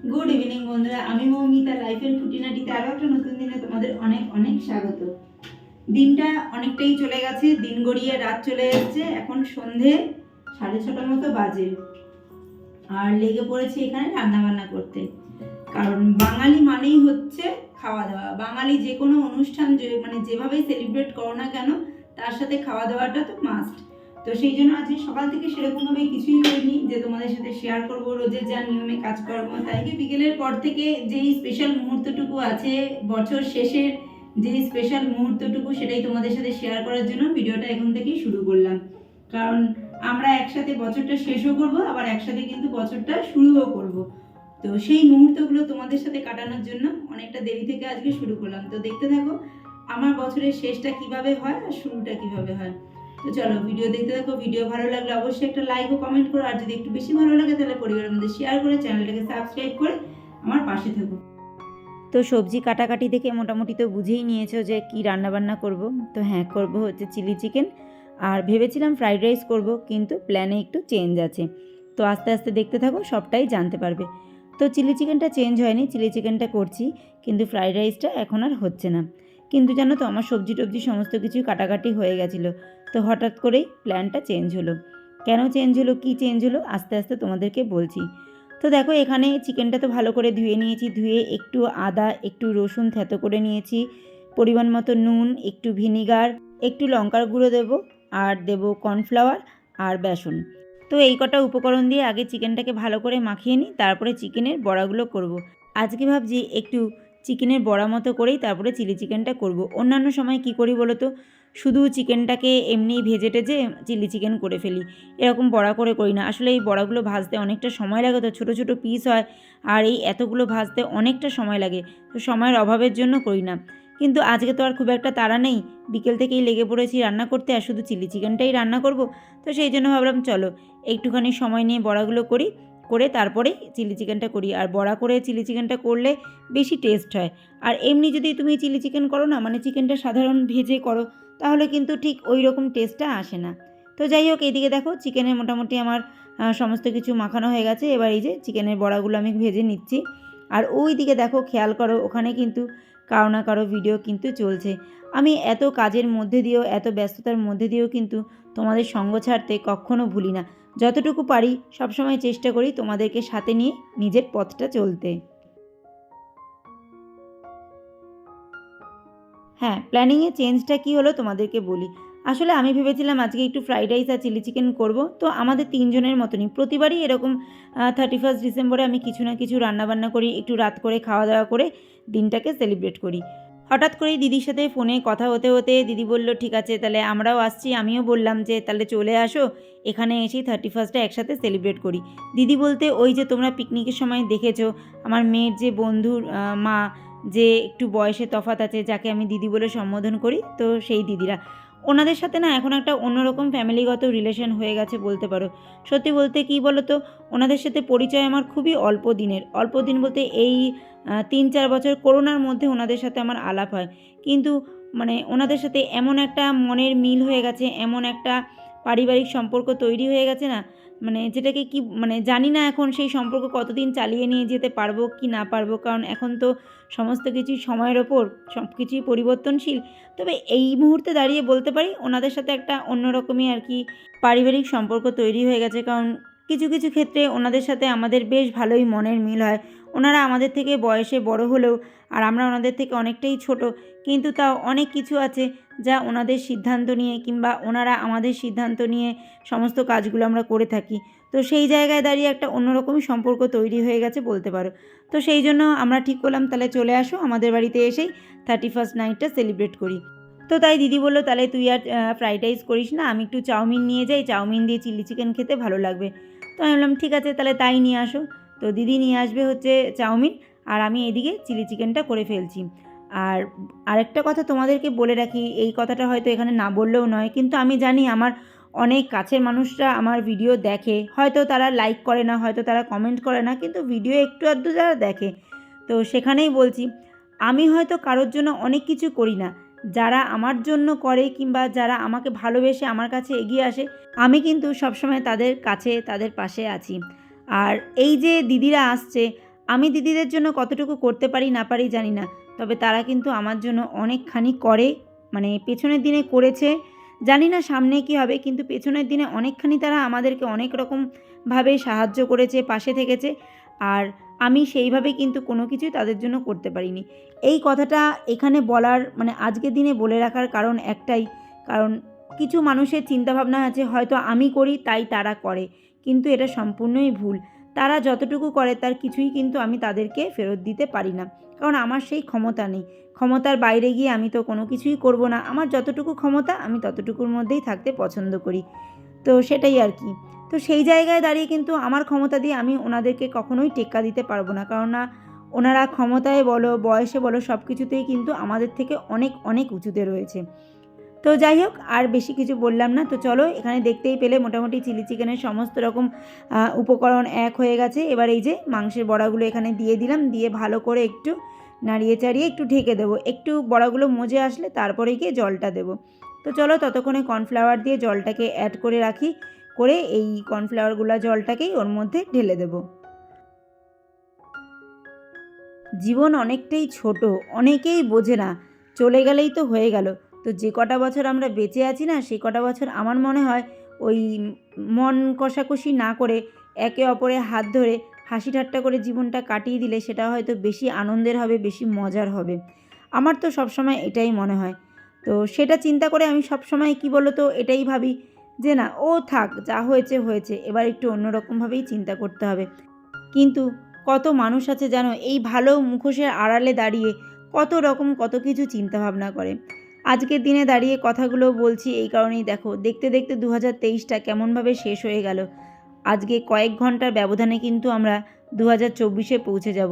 Good evening বন্ধুরা, আমি মৌমিতা লাইফের খুঁটিনাটিতে আরও একটা নতুন দিনে তোমাদের অনেক অনেক স্বাগত। দিনটা অনেকটাই চলে গেছে, দিন গড়িয়ে রাত চলে যাচ্ছে, এখন সন্ধে 6:30 মতো বাজে। আর লেগে পড়েছি এখানে রান্নাবান্না করতে, কারণ বাঙালি মানেই হচ্ছে খাওয়া দাওয়া। বাঙালি যে কোনো অনুষ্ঠান যেভাবেই সেলিব্রেট করো না কেন, তার সাথে খাওয়া দাওয়াটা তো মাস্ট। তো সেই জন্য আজকে সকাল থেকে সেরকমভাবে কিছুই করিনি যে তোমাদের সাথে শেয়ার করবো রোজের যা নিয়মে কাজ করবো। তাই বিকেলের পর থেকে যেই স্পেশাল মুহূর্তটুকু আছে, বছর শেষের যেই স্পেশাল মুহূর্তটুকু, সেটাই তোমাদের সাথে শেয়ার করার জন্য ভিডিওটা এখন থেকেই শুরু করলাম। কারণ আমরা একসাথে বছরটা শেষও করব, আবার একসাথে কিন্তু বছরটা শুরুও করব। তো সেই মুহূর্তগুলো তোমাদের সাথে কাটানোর জন্য অনেকটা দেরি থেকে আজকে শুরু করলাম। তো দেখতে থাকো আমার বছরের শেষটা কিভাবে হয় আর শুরুটা কিভাবে হয়। তো চলো ভিডিও দেখতে থাকো। ভিডিও ভালো লাগলে অবশ্যই একটা লাইক ও কমেন্ট করো, আর যদি একটু বেশি ভালো লাগে তাহলে পরিবারের মধ্যে শেয়ার করে চ্যানেলটাকে সাবস্ক্রাইব করে আমার পাশে থাকো। তো সবজি কাটাকাটি দেখে মোটামুটি তো বুঝেই নিয়েছো যে কি রান্নাবান্না করব। তো হ্যাঁ, করব হচ্ছে চিলি চিকেন, আর ভেবেছিলাম ফ্রাইড রাইস করব, কিন্তু প্ল্যানে একটু চেঞ্জ আছে। তো আস্তে আস্তে দেখতে থাকো, সবটাই জানতে পারবে। তো চিলি চিকেনটা চেঞ্জ হয়নি, চিলি চিকেনটা করছি, কিন্তু ফ্রাইড রাইসটা এখন আর হচ্ছে না। কিন্তু জানো তো, আমার সবজি টবজি সমস্ত কিছু কাটাকাটি হয়ে গেছিলো। তো হঠাৎ করেই প্ল্যানটা চেঞ্জ হলো। কেন চেঞ্জ হলো, কী চেঞ্জ হলো, আস্তে আস্তে তোমাদেরকে বলছি। তো দেখো, এখানে চিকেনটা তো ভালো করে ধুয়ে নিয়েছি। ধুয়ে একটু আদা, একটু রসুন থেতো করে নিয়েছি, পরিমাণ মতো নুন, একটু ভিনিগার, একটু লঙ্কার গুঁড়ো দেবো, আর দেবো কর্নফ্লাওয়ার আর বেসন। তো এই কটা উপকরণ দিয়ে আগে চিকেনটাকে ভালো করে মাখিয়ে নিই, তারপরে চিকেনের বড়াগুলো করব। আজকে ভাবছি একটু চিকেনের বড়া মতো করেই তারপরে চিলি চিকেনটা করব। অন্যান্য সময় কি করি বলো তো, শুধু চিকেনটাকে এমনি ভেজে টেজে চিলি চিকেন করে ফেলি, এরকম বড়া করে করি না। আসলে এই বড়াগুলো ভাজতে অনেকটা সময় লাগে, তো ছোটো ছোটো পিস হয়, আর এই এতগুলো ভাজতে অনেকটা সময় লাগে। তো সময়ের অভাবের জন্য করি না। কিন্তু আজকে তো আর খুব একটা তাড়া নেই, বিকেল থেকেই লেগে পড়েছি রান্না করতে, আর শুধু চিলি চিকেনটাই রান্না করব। তো সেই জন্য ভাবলাম চলো একটুখানি সময় নিয়ে বড়াগুলো করি, করে তারপরে চিলি চিকেনটা করি। আর বড়া করে চিলি চিকেনটা করলে বেশি টেস্ট হয়। আর এমনি যদি তুমি চিলি চিকেন করো না, চিকেনটা সাধারণ ভেজে করো, তাহলে কিন্তু ঠিক ওই রকম টেস্টটা আসে না। তো যাই হোক, এইদিকে দেখো চিকেনের মোটামুটি আমার সমস্ত কিছু মাখানো হয়ে গেছে। এবার এই যে চিকেনের বড়াগুলো আমি ভেজে নিচ্ছি। আর ওই দিকে দেখো, খেয়াল করো, ওখানে কিন্তু কারো না কারো ভিডিও কিন্তু চলছে। আমি এত কাজের মধ্যে দিয়েও, এত ব্যস্ততার মধ্যে দিয়েও কিন্তু তোমাদের সঙ্গ ছাড়তে কখনো ভুলি না। যতটুকু পারি সবসময় চেষ্টা করি তোমাদেরকে সাথে নিয়ে নিজের পথটা চলতে। হ্যাঁ, প্ল্যানিংয়ে চেঞ্জটা কী হলো তোমাদেরকে বলি। আসলে আমি ভেবেছিলাম আজকে একটু ফ্রাইড রাইস আর চিলি চিকেন করব। তো আমাদের 3 জনের মতনই প্রতিবারই এরকম 31 ডিসেম্বরে আমি কিছু না কিছু রান্নাবান্না করি, একটু রাত করে খাওয়া দাওয়া করে দিনটাকে সেলিব্রেট করি। হঠাৎ করেই দিদির সাথে ফোনে কথা হতে হতে দিদি বলল, ঠিক আছে তাহলে আমরাও আসছি। আমিও বললাম যে তাহলে চলে আসো, এখানে এসেই 31টা একসাথে সেলিব্রেট করি। দিদি বলতে ওই যে তোমরা পিকনিকের সময় দেখেছো আমার মেয়ের যে বন্ধুর মা, যে একটু বয়সে তফাৎ আছে, যাকে আমি দিদি বলে সম্বোধন করি, তো সেই দিদিরা, ওনাদের সাথে না এখন একটা অন্যরকম ফ্যামিলিগত রিলেশন হয়ে গেছে বলতে পারো। সত্যি বলতে কী বলো তো, ওনাদের সাথে পরিচয় আমার খুবই অল্প দিনের। অল্প দিন বলতে এই 3-4 বছর করোনার মধ্যে ওনাদের সাথে আমার আলাপ হয়। কিন্তু ওনাদের সাথে এমন একটা মনের মিল হয়ে গেছে, এমন একটা পারিবারিক সম্পর্ক তৈরি হয়ে গেছে না, যেটাকে কি জানি না এখন সেই সম্পর্ক কতদিন চালিয়ে নিয়ে যেতে পারবো কি না পারবো, কারণ এখন তো সমস্ত কিছুই সময়ের ওপর, সব কিছুই পরিবর্তনশীল। তবে এই মুহূর্তে দাঁড়িয়ে বলতে পারি ওনাদের সাথে একটা অন্যরকমই আর কি পারিবারিক সম্পর্ক তৈরি হয়ে গেছে। কারণ কিছু কিছু ক্ষেত্রে ওনাদের সাথে আমাদের বেশ ভালোই মনের মিল হয়। ওনারা আমাদের থেকে বয়সে বড় হলেও, আর আমরা ওনাদের থেকে অনেকটাই ছোট, কিন্তু তাও অনেক কিছু আছে যা ওনাদের সিদ্ধান্ত নিয়ে কিংবা ওনারা আমাদের সিদ্ধান্ত নিয়ে সমস্ত কাজগুলো আমরা করে থাকি। তো সেই জায়গায় দাঁড়িয়ে একটা অন্যরকমই সম্পর্ক তৈরি হয়ে গেছে বলতে পারো। তো সেই জন্য আমরা ঠিক করলাম তাহলে চলে আসো আমাদের বাড়িতে, এসেই 31st নাইটটা সেলিব্রেট করি। তো তাই দিদি বললো তাহলে তুই আর ফ্রাইড রাইস করিস না, আমি একটু চাউমিন নিয়ে যাই, চাউমিন দিয়ে চিলি চিকেন খেতে ভালো লাগবে। তো আমি বললাম ঠিক আছে তাহলে তাই নিয়ে আসো। তো দিদি নিয়ে আসবে হচ্ছে চাউমিন, আর আমি এদিকে চিলি চিকেনটা করে ফেলছি। আর আরেকটা কথা তোমাদেরকে বলে রাখি, এই কথাটা হয়তো এখানে না বললেও নয়, কিন্তু আমি জানি আমার অনেক কাছের মানুষরা আমার ভিডিও দেখে, হয়তো তারা লাইক করে না, হয়তো তারা কমেন্ট করে না, কিন্তু ভিডিও একটু আধটু যারা দেখে, তো সেখানেই বলছি, আমি হয়তো কারোর জন্য অনেক কিছু করি না, যারা আমার জন্য করে কিংবা যারা আমাকে ভালোবেসে আমার কাছে এগিয়ে আসে, আমি কিন্তু সবসময় তাদের কাছে, তাদের পাশে আছি। আর এই যে দিদিরা আসছে, আমি দিদিদের জন্য কতটুকু করতে পারি না পারি জানি না, তবে তারা কিন্তু আমার জন্য অনেকখানি করে, মানে পেছনের দিনে করেছে। জানি না সামনে কী হবে, কিন্তু পেছনের দিনে অনেকখানি তারা আমাদেরকে অনেক রকমভাবে সাহায্য করেছে, পাশে থেকেছে। আর আমি সেইভাবে কিন্তু কোনো কিছুই তাদের জন্য করতে পারিনি। এই কথাটা এখানে বলার, মানে আজকের দিনে বলে রাখার কারণ একটাই, কারণ কিছু মানুষের চিন্তাভাবনা আছে হয়তো আমি করি তাই তারা করে, কিন্তু এটা সম্পূর্ণই ভুল। তারা যতটুকু করে তার কিছুই কিন্তু আমি তাদেরকে ফেরত দিতে পারি না, কারণ আমার সেই ক্ষমতা নেই। ক্ষমতার বাইরে গিয়ে আমি তো কোনো কিছুই করব না। আমার যতটুকু ক্ষমতা আমি ততটুকুর মধ্যেই থাকতে পছন্দ করি, তো সেটাই আর কি। তো সেই জায়গায় দাঁড়িয়ে কিন্তু আমার ক্ষমতা দিয়ে আমি ওনাদেরকে কখনোই টেক্কা দিতে পারবো না, কারণ না ওনারা ক্ষমতায় বলো, বয়সে বলো, সব কিছুতেই কিন্তু আমাদের থেকে অনেক অনেক উঁচুতে রয়েছে। তো যাই হোক, আর বেশি কিছু বললাম না। তো চলো, এখানে দেখতেই পেলে মোটামুটি চিলি চিকেনের সমস্ত রকম উপকরণ এক হয়ে গেছে। এবার এই যে মাংসের বড়াগুলো এখানে দিয়ে দিলাম, দিয়ে ভালো করে একটু নাড়িয়ে চাড়িয়ে একটু ঢেকে দেবো। একটু বড়াগুলো মজে আসলে তারপরে গিয়ে জলটা দেবো। তো চলো, ততক্ষণে কর্নফ্লাওয়ার দিয়ে জলটাকে অ্যাড করে রাখি, করে এই কর্নফ্লাওয়ারগুলো জলটাকেই ওর মধ্যে ঢেলে দেবো। জীবন অনেকটাই ছোট, অনেকেই বোঝে না, চলে গেলেই তো হয়ে গেল। তো যে কটা বছর আমরা বেঁচে আছি না, সেই কটা বছর আমার মনে হয় ওই মন কষাকষি না করে একে অপরের হাত ধরে হাসি ঠাট্টা করে জীবনটা কাটিয়ে দিলে সেটা হয়তো বেশি আনন্দের হবে, বেশি মজার হবে। আমার তো সবসময় এটাই মনে হয়। তো সেটা চিন্তা করে আমি সবসময় কী বলো তো এটাই ভাবি যে না, ও থাক, যা হয়েছে হয়েছে, এবার একটু অন্যরকমভাবেই চিন্তা করতে হবে। কিন্তু কত মানুষ আছে জানো, এই ভালো মুখোশের আড়ালে দাঁড়িয়ে কত রকম কত কিছু চিন্তাভাবনা করে। আজকের দিনে দাঁড়িয়ে কথাগুলো বলছি এই কারণেই, দেখো দেখতে দেখতে 2023টা কেমনভাবে শেষ হয়ে গেল। আজকে কয়েক ঘন্টার ব্যবধানে কিন্তু আমরা 2024-এ পৌঁছে যাব।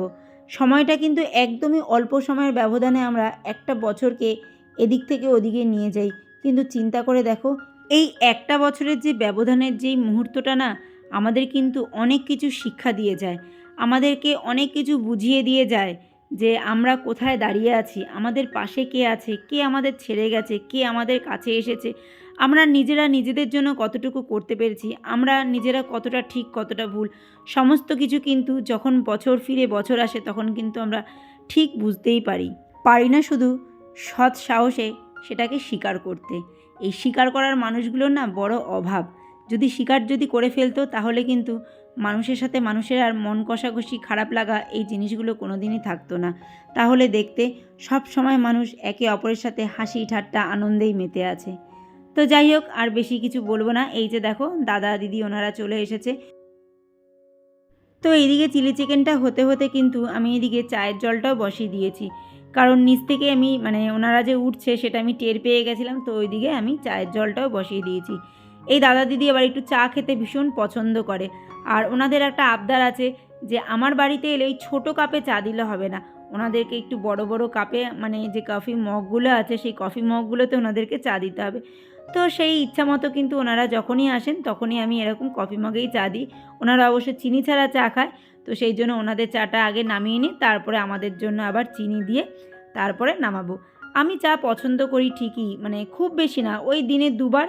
সময়টা কিন্তু একদমই অল্প সময়ের ব্যবধানে আমরা একটা বছরকে এদিক থেকে ওদিকে নিয়ে যাই। কিন্তু চিন্তা করে দেখো, এই একটা বছরের যে ব্যবধানের যেই মুহূর্তটা না, আমাদের কিন্তু অনেক কিছু শিক্ষা দিয়ে যায়, আমাদেরকে অনেক কিছু বুঝিয়ে দিয়ে যায় যে আমরা কোথায় দাঁড়িয়ে আছি, আমাদের পাশে কে আছে, কে আমাদের ছেড়ে গেছে, কে আমাদের কাছে এসেছে, আমরা নিজেরা নিজেদের জন্য কতটুকু করতে পেরেছি, আমরা নিজেরা কতটা ঠিক কতটা ভুল, সমস্ত কিছু কিন্তু যখন বছর ফিরে বছর আসে তখন কিন্তু আমরা ঠিক বুঝতেই পারি না শুধু সৎ সাহসে সেটাকে স্বীকার করতে। এই স্বীকার করার মানুষগুলোর না বড় অভাব। যদি স্বীকার করে ফেলতো তাহলে কিন্তু মানুষের সাথে মানুষের আর মন কষাকষি, খারাপ লাগা এই জিনিসগুলো কোনো দিনই থাকতো না। তাহলে দেখতে সব সময় মানুষ একে অপরের সাথে হাসি ঠাট্টা আনন্দেই মেতে আছে। তো যাই হোক, আর বেশি কিছু বলবো না। এই যে দেখো দাদা দিদি ওনারা চলে এসেছে। তো এইদিকে চিলি চিকেনটা হতে হতে কিন্তু আমি এদিকে চায়ের জলটাও বসিয়ে দিয়েছি, কারণ নিচ থেকে আমি ওনারা যে উঠছে সেটা আমি টের পেয়ে গেছিলাম। তো ওইদিকে আমি চায়ের জলটাও বসিয়ে দিয়েছি। এই দাদা দিদি আবার একটু চা খেতে ভীষণ পছন্দ করে, আর ওনাদের একটা আবদার আছে যে আমার বাড়িতে এলে ওই ছোটো কাপে চা দিলে হবে না, ওনাদেরকে একটু বড় বড় কাপে, যে কফি মগগুলো আছে সেই কফি মগগুলোতে ওনাদেরকে চা দিতে হবে। তো সেই ইচ্ছা মতো কিন্তু ওনারা যখনই আসেন তখনই আমি এরকম কফি মগেই চা দিই। ওনারা অবশ্য চিনি ছাড়া চা খায়, তো সেই জন্য ওনাদের চাটা আগে নামিয়ে নিই, তারপরে আমাদের জন্য আবার চিনি দিয়ে তারপরে নামাবো। আমি চা পছন্দ করি ঠিকই, খুব বেশি না, ওই দিনে দুবার,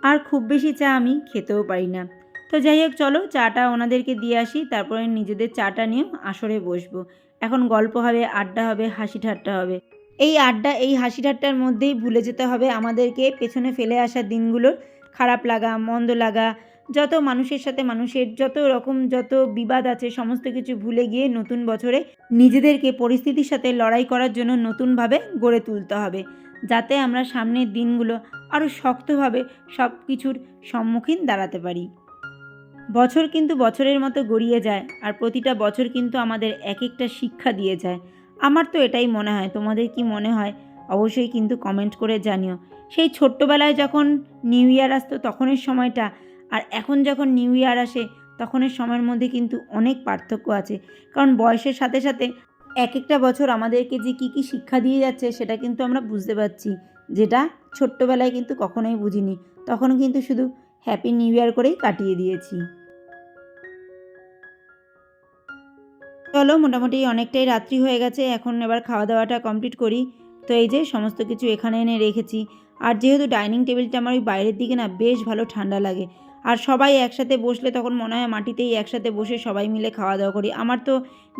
আর খুব বেশি চা আমি খেতেও পারি না। তো যাই হোক, চলো চাটা ওনাদেরকে দিয়ে আসি, তারপরে নিজেদের চাটা নিয়েও আসরে বসবো। এখন গল্প হবে, আড্ডা হবে, হাসি ঠাট্টা হবে। এই আড্ডা, এই হাসি ঠাট্টার মধ্যেই ভুলে যেতে হবে আমাদেরকে পেছনে ফেলে আসা দিনগুলোর খারাপ লাগা, মন্দ লাগা, যত মানুষের সাথে মানুষের যত বিবাদ আছে সমস্ত কিছু ভুলে গিয়ে নতুন বছরে নিজেদেরকে পরিস্থিতির সাথে লড়াই করার জন্য নতুনভাবে গড়ে তুলতে হবে, যাতে আমরা সামনের দিনগুলো আরও শক্তভাবে সব কিছুর সম্মুখীন দাঁড়াতে পারি। বছর কিন্তু বছরের মতো গড়িয়ে যায়, আর প্রতিটা বছর কিন্তু আমাদের এক একটা শিক্ষা দিয়ে যায়। আমার তো এটাই মনে হয়। তোমাদের কি মনে হয় অবশ্যই কিন্তু কমেন্ট করে জানিও। সেই ছোট্টবেলায় যখন নিউ ইয়ার আসতো তখনের সময়টা, আর এখন যখন নিউ ইয়ার আসে তখনের সময়ের মধ্যে কিন্তু অনেক পার্থক্য আছে, কারণ বয়সের সাথে সাথে এক একটা বছর আমাদেরকে যে কী কী শিক্ষা দিয়ে যাচ্ছে সেটা কিন্তু আমরা বুঝতে পারছি, যেটা ছোট্টবেলায় কিন্তু কখনোই বুঝিনি। তখন কিন্তু শুধু হ্যাপি নিউ ইয়ার করেই কাটিয়ে দিয়েছি। চলো, মোটামুটি অনেকটাই রাত্রি হয়ে গেছে, এখন এবার খাওয়া দাওয়াটা কমপ্লিট করি। তো এই যে সমস্ত কিছু এখানে এনে রেখেছি, আর যেহেতু ডাইনিং টেবিলটা আমার ওই বাইরের দিকে না বেশ ভালো ঠান্ডা লাগে, আর সবাই একসাথে বসলে তখন মনে হয় মাটিতেই একসাথে বসে সবাই মিলে খাওয়া দাওয়া করি। আমার তো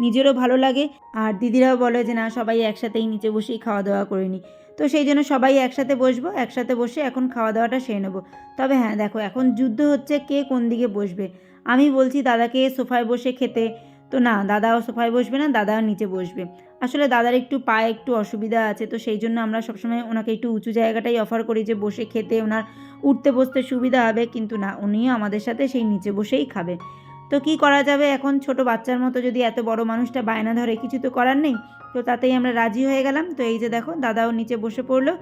নিজেরও ভালো লাগে, আর দিদিরাও বলে যে না সবাই একসাথেই নিচে বসেই খাওয়া দাওয়া করে নিই। তো সেই জন্য সবাই একসাথে বসবো, একসাথে বসে এখন খাওয়া দাওয়াটা সেরে নেবো। তবে হ্যাঁ দেখো, এখন যুদ্ধ হচ্ছে কে কোন দিকে বসবে। আমি বলছি দাদাকে সোফায় বসে খেতে, তো না, দাদাও সোফায় বসবে না, দাদাও নিচে বসবে। আসলে দাদার একটু পায়ে একটু অসুবিধা আছে, তো সেই জন্য আমরা সবসময় ওনাকে একটু উঁচু জায়গাটাই অফার করি যে বসে খেতে ওনার উঠতে বসতে সুবিধা হবে, কিন্তু না, উনিও আমাদের সাথে সেই নিচে বসেই খাবে। তো কি করা যাবে, এখন ছোট বাচ্চার মতো যদি এত বড় মানুষটা বায়না ধরে, কিছু তো করার নেই। তো তাতেই আমরা রাজি হয়ে গেলাম। তো এই যে দেখো, দাদাও নিচে বসে পড়লো,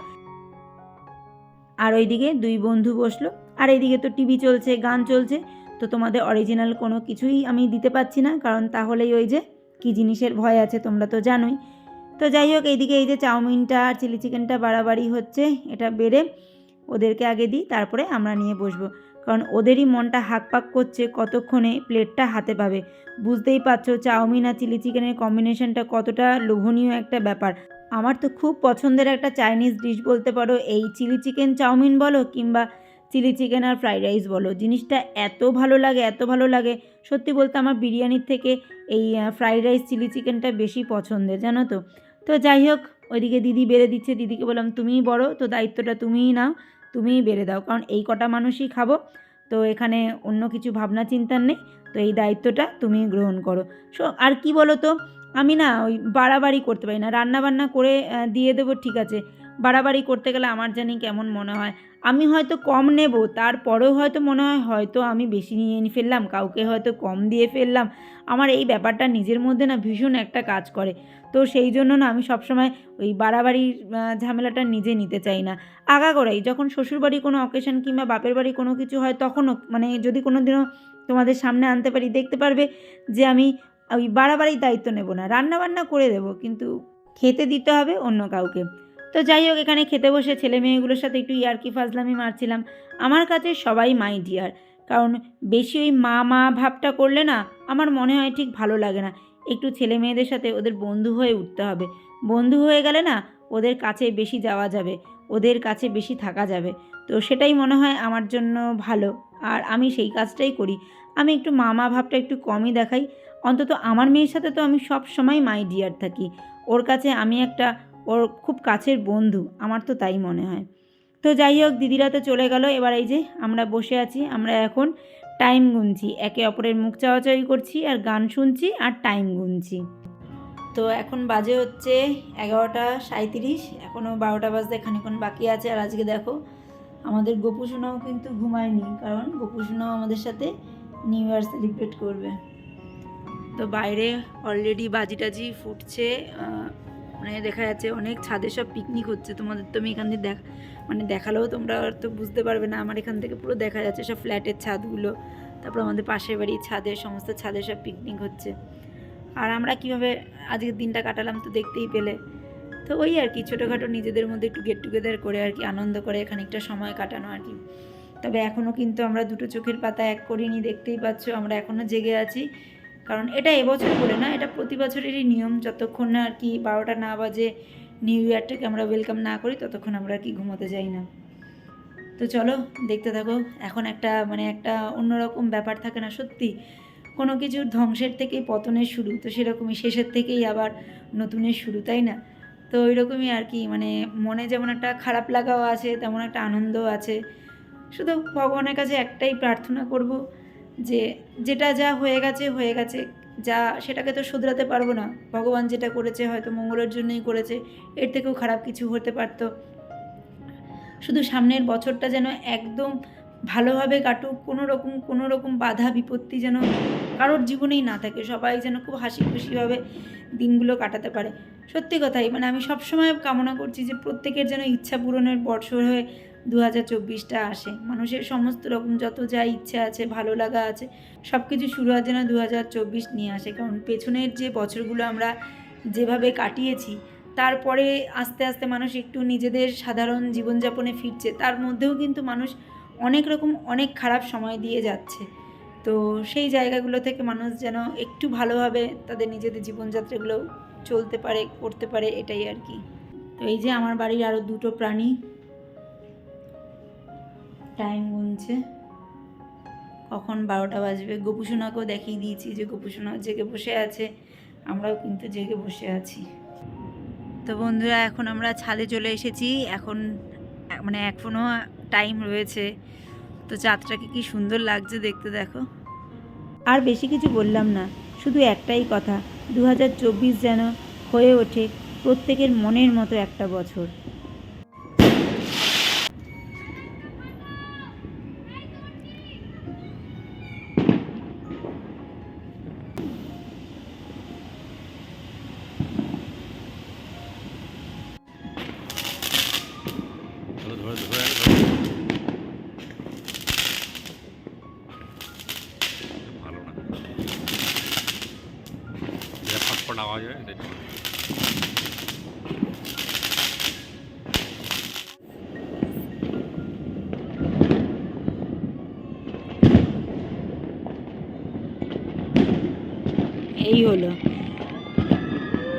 আর ওইদিকে দুই বন্ধু বসলো, আর এইদিকে তো টিভি চলছে, গান চলছে। তো তোমাদের অরিজিনাল কোনো কিছুই আমি দিতে পারছি না, কারণ তাহলেই ওই যে কী জিনিসের ভয় আছে তোমরা তো জানোই। তো যাই হোক, এইদিকে এই যে চাউমিনটা আর চিলি চিকেনটা বাড়াবাড়ি হচ্ছে, এটা বেড়ে ওদেরকে আগে দিই, তারপরে আমরা নিয়ে বসবো। কারণ ওদেরই মনটা হাঁকপাক করছে কতক্ষণে প্লেটটা হাতে পাবে। বুঝতেই পারছো চাউমিন আর চিলি চিকেনের কম্বিনেশনটা কতটা লোভনীয় একটা ব্যাপার। আমার তো খুব পছন্দের একটা চাইনিজ ডিশ বলতে পারো এই চিলি চিকেন চাউমিন বলো, কিংবা চিলি চিকেন আর ফ্রাইড রাইস বলো, জিনিসটা এত ভালো লাগে, এত ভালো লাগে। সত্যি বলতে আমার বিরিয়ানির থেকে এই ফ্রাইড রাইস চিলি চিকেনটা বেশি পছন্দের, জানো তো। তো যাই হোক, ওইদিকে দিদি বেড়ে দিচ্ছে, দিদিকে বললাম তুমিই বড়ো, তো দায়িত্বটা তুমিই নাও, তুমিই বেড়ে দাও, কারণ এই কটা মানুষই খাবো, তো এখানে অন্য কিছু ভাবনা চিন্তার নেই, তো এই দায়িত্বটা তুমিই গ্রহণ করো। আর কি বলো তো, আমি না ওই বাড়াবাড়ি করতে পারি না, রান্নাবান্না করে দিয়ে দেবো ঠিক আছে, বাড়াবাড়ি করতে গেলে আমার জানি কেমন মনে হয়। আমি হয়তো কম নেব, তারপরেও হয়তো মনে হয় হয়তো আমি বেশি নিয়ে ফেললাম, কাউকে হয়তো কম দিয়ে ফেললাম। আমার এই ব্যাপারটা নিজের মধ্যে না ভীষণ একটা কাজ করে। তো সেই জন্য না আমি সবসময় ওই বাড়াবাড়ির ঝামেলাটা নিজে নিতে চাই না। আগাগোড়াই যখন শ্বশুরবাড়ি কোনো অকেশন কিংবা বাপের বাড়ি কোনো কিছু হয়, তখনও মানে যদি কোনো দিনও তোমাদের সামনে আনতে পারি, দেখতে পারবে যে আমি ওই বাড়াবাড়ির দায়িত্ব নেব না, রান্নাবান্না করে দেবো, কিন্তু খেতে দিতে হবে অন্য কাউকে। তো যাই হোক, এখানে খেতে বসে ছেলে মেয়েগুলোর সাথে একটু ইয়ার্কি ফাজলামি মারছিলাম। আমার কাছে সবাই মাই ডিয়ার, কারণ বেশি ওই মা মা ভাবটা করলে না আমার মনে হয় ঠিক ভালো লাগে না। একটু ছেলে মেয়েদের সাথে ওদের বন্ধু হয়ে উঠতে হবে। বন্ধু হয়ে গেলে না ওদের কাছে বেশি যাওয়া যাবে, ওদের কাছে বেশি থাকা যাবে। তো সেটাই মনে হয় আমার জন্য ভালো, আর আমি সেই কাজটাই করি। আমি একটু মা মা ভাবটা একটু কমই দেখাই। অন্তত আমার মেয়ের সাথে তো আমি সব সময় মাই ডিয়ার থাকি, ওর কাছে আমি একটা ওর খুব কাছের বন্ধু, আমার তো তাই মনে হয়। তো যাই হোক, দিদিরা তো চলে গেল, এবার এই যে আমরা বসে আছি, আমরা এখন টাইম গুনছি, একে অপরের মুখ চাওয়াচাওয়ি করছি আর গান শুনছি আর টাইম গুনছি। তো এখন বাজে হচ্ছে 11:37, এখনও 12টা বাজতে খানিক্ষণ বাকি আছে। আর আজকে দেখো আমাদের গোপুসোনাও কিন্তু ঘুমায়নি, কারণ গোপুসোনাও আমাদের সাথে নিউ ইয়ার সেলিব্রেট করবে। তো বাইরে অলরেডি বাজি টাজি ফুটছে, মানে দেখা যাচ্ছে অনেক ছাদে সব পিকনিক হচ্ছে। তোমাদের তো আমি এখান থেকে দেখালেও তোমরা তো বুঝতে পারবে না, আমার এখান থেকে পুরো দেখা যাচ্ছে সব ফ্ল্যাটের ছাদগুলো, তারপর আমাদের পাশের বাড়ির ছাদে, সমস্ত ছাদে সব পিকনিক হচ্ছে। আর আমরা কীভাবে আজকের দিনটা কাটালাম তো দেখতেই পেলে। তো ওই আর কি, ছোটোখাটো নিজেদের মধ্যে একটু গেট টুগেদার করে আর কি আনন্দ করে খানিকটা সময় কাটানো আর কি। তবে এখনও কিন্তু আমরা দুটো চোখের পাতা এক করিনি, দেখতেই পাচ্ছ আমরা এখনও জেগে আছি। কারণ এটা এবছর বলে না, এটা প্রতি বছরেরই নিয়ম, যতক্ষণ না আর কি 12টা না বাজে নিউ ইয়ারটাকে আমরা ওয়েলকাম না করি, ততক্ষণ আমরা আর কি ঘুমোতে যাই না। তো চলো দেখতে থাকো। এখন একটা একটা অন্যরকম ব্যাপার থাকে না সত্যি, কোনো কিছুর ধ্বংসের থেকেই পতনের শুরু, তো সেরকমই শেষের থেকেই আবার নতুনের শুরু, তাই না? তো ওই রকমই আর কি, মনে যেমন একটা খারাপ লাগাও আছে, তেমন একটা আনন্দও আছে। শুধু ভগবানের কাছে একটাই প্রার্থনা করব যে যেটা যা হয়ে গেছে হয়ে গেছে, যা সেটাকে তো শুধরাতে পারবো না। ভগবান যেটা করেছে হয়তো মঙ্গলের জন্যই করেছে, এর থেকেও খারাপ কিছু হতে পারতো। শুধু সামনের বছরটা যেন একদম ভালোভাবে কাটুক, কোনো রকম বাধা বিপত্তি যেন কারোর জীবনেই না থাকে, সবাই যেন খুব হাসি খুশিভাবে দিনগুলো কাটাতে পারে। সত্যি কথাই, আমি সবসময় কামনা করছি যে প্রত্যেকের যেন ইচ্ছা পূরণের বর্ষর হয়ে 2024টা আসে। মানুষের সমস্ত রকম যত যা ইচ্ছা আছে, ভালো লাগা আছে, সব কিছু শুরু হয় যেন 2024 নিয়ে আসে। কারণ পেছনের যে বছরগুলো আমরা যেভাবে কাটিয়েছি, তারপরে আস্তে আস্তে মানুষ একটু নিজেদের সাধারণ জীবনযাপনে ফিরছে, তার মধ্যেও কিন্তু মানুষ অনেক খারাপ সময় দিয়ে যাচ্ছে। তো সেই জায়গাগুলো থেকে মানুষ যেন একটু ভালোভাবে তাদের নিজেদের জীবনযাত্রাগুলো চলতে পারে, করতে পারে, এটাই আর কি। তো এই যে আমার বাড়ির আরও দুটো প্রাণী টাইম গুনছে। কখন 12টা বাজবে। গোপুসোনাকেও দেখিয়ে দিয়েছি যে গোপুসোনা জেগে বসে আছে, আমরাও কিন্তু জেগে বসে আছি। তো বন্ধুরা এখন আমরা ছাদে চলে এসেছি। এখন মানে এখনও টাইম রয়েছে। তো চাঁদটাকে কি সুন্দর লাগছে দেখতে, দেখো। আর বেশি কিছু বললাম না, শুধু একটাই কথা, 2024 যেন হয়ে ওঠে প্রত্যেকের মনের মতো একটা বছর। ভালো না, ফটফট আওয়াজ হয়। এই হলো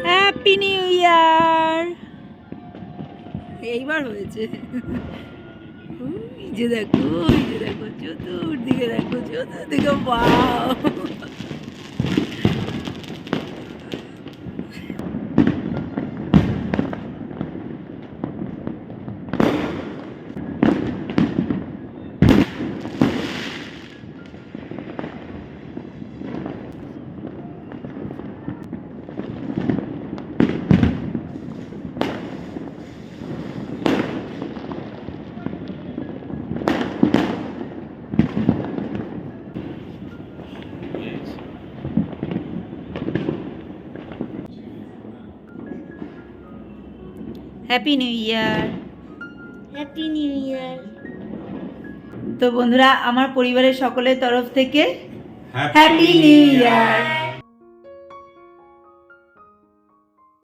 হ্যাপি নিউ ইয়ার। এইবার হয়েছে। এই যে দেখো, এই যে দেখো, চতুর্দিকে দেখো, চতুর্দিকে বাও। Happy new year. Happy new year. তো বন্ধুরা, আমার পরিবারের সকলের তরফ থেকে হ্যাপি নিউ ইয়ার।